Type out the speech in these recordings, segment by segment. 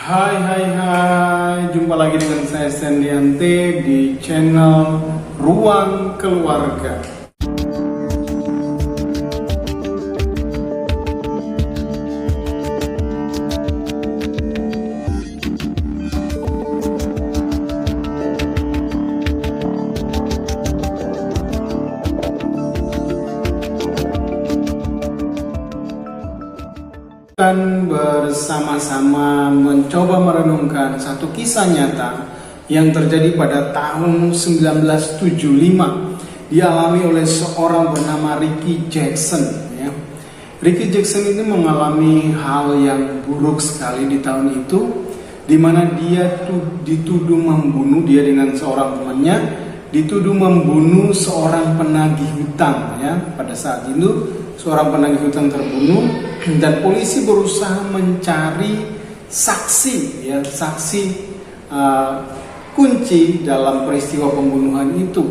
Hai, jumpa lagi dengan saya Sendiante di channel Ruang Keluarga. Akan bersama-sama mencoba merenungkan satu kisah nyata yang terjadi pada tahun 1975, dialami oleh seorang bernama Ricky Jackson. Ricky Jackson ini mengalami hal yang buruk sekali di tahun itu, di mana dia dituduh membunuh, dia dengan seorang temannya dituduh membunuh seorang penagih hutang. Pada saat itu seorang penagih hutang terbunuh dan polisi berusaha mencari saksi kunci dalam peristiwa pembunuhan itu,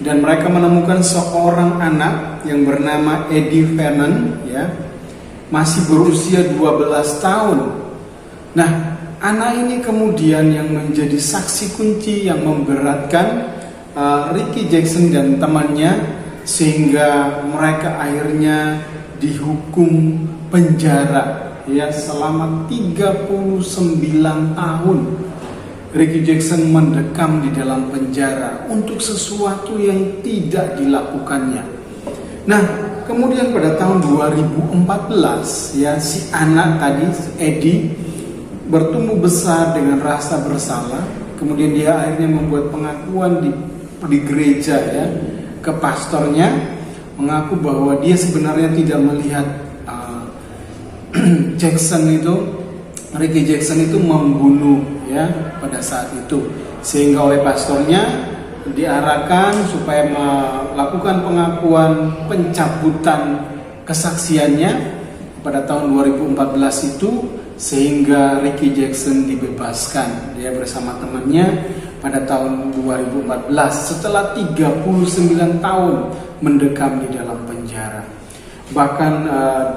dan mereka menemukan seorang anak yang bernama Eddie Vernon, masih berusia 12 tahun. Nah, anak ini kemudian yang menjadi saksi kunci yang memberatkan Ricky Jackson dan temannya, sehingga mereka akhirnya dihukum penjara selama 39 tahun. Ricky Jackson mendekam di dalam penjara untuk sesuatu yang tidak dilakukannya. Nah, kemudian pada tahun 2014 si anak tadi, Eddie, bertumbuh besar dengan rasa bersalah. Kemudian dia akhirnya membuat pengakuan di gereja ke pastornya, mengaku bahwa dia sebenarnya tidak melihat Ricky Jackson itu membunuh pada saat itu, sehingga oleh pastornya diarahkan supaya melakukan pengakuan pencabutan kesaksiannya pada tahun 2014 itu, sehingga Ricky Jackson dibebaskan dia bersama temannya pada tahun 2014 setelah 39 tahun mendekam di dalam penjara. Bahkan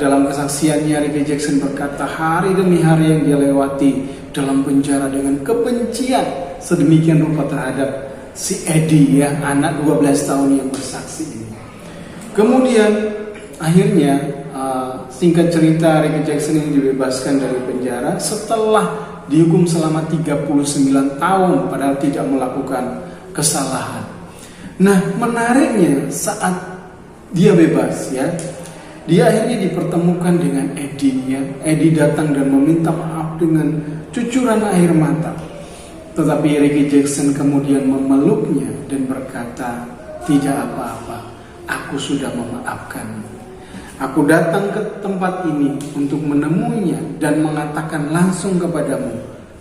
dalam kesaksiannya Ricky Jackson berkata hari demi hari yang dia lewati dalam penjara dengan kebencian sedemikian rupa terhadap si Eddie, anak 12 tahun yang bersaksi ini. Kemudian akhirnya singkat cerita, Ricky Jackson ini dibebaskan dari penjara setelah dihukum selama 39 tahun padahal tidak melakukan kesalahan. Nah, menariknya saat dia bebas, dia akhirnya dipertemukan dengan Eddie. Eddie datang dan meminta maaf dengan cucuran air mata. Tetapi Ricky Jackson kemudian memeluknya dan berkata, "Tidak apa-apa, aku sudah memaafkanmu. Aku datang ke tempat ini untuk menemuinya dan mengatakan langsung kepadamu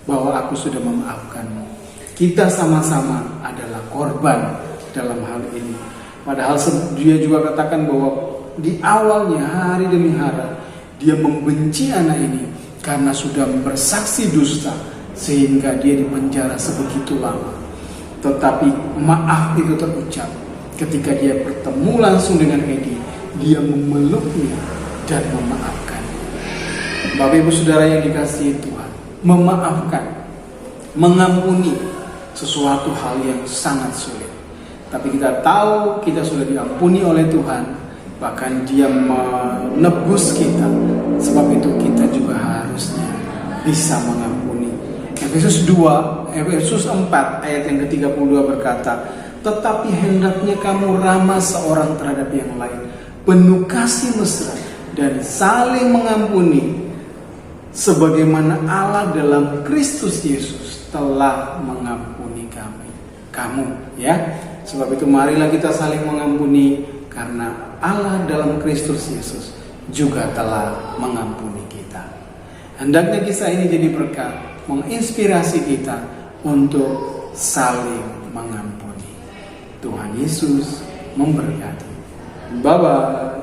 bahwa aku sudah memaafkanmu. Kita sama-sama adalah korban dalam hal ini." Padahal dia juga katakan bahwa di awalnya hari demi hari dia membenci anak ini karena sudah bersaksi dusta sehingga dia dipenjara sebegitu lama. Tetapi maaf itu terucap ketika dia bertemu langsung dengan Eddie. Dia memeluknya dan memaafkan. Bapak Ibu Saudara yang dikasihi Tuhan, memaafkan, mengampuni sesuatu hal yang sangat sulit. Tapi kita tahu kita sudah diampuni oleh Tuhan, bahkan Dia menebus kita. Sebab itu kita juga harusnya bisa mengampuni. Efesus 4 ayat yang ke-32 berkata, "Tetapi hendaknya kamu ramah seorang terhadap yang lain, penuh kasih mesra dan saling mengampuni, sebagaimana Allah dalam Kristus Yesus telah mengampuni kamu." Sebab itu marilah kita saling mengampuni, karena Allah dalam Kristus Yesus juga telah mengampuni kita. Hendaknya kisah ini jadi berkat, menginspirasi kita untuk saling mengampuni. Tuhan Yesus memberkati. Bye-bye.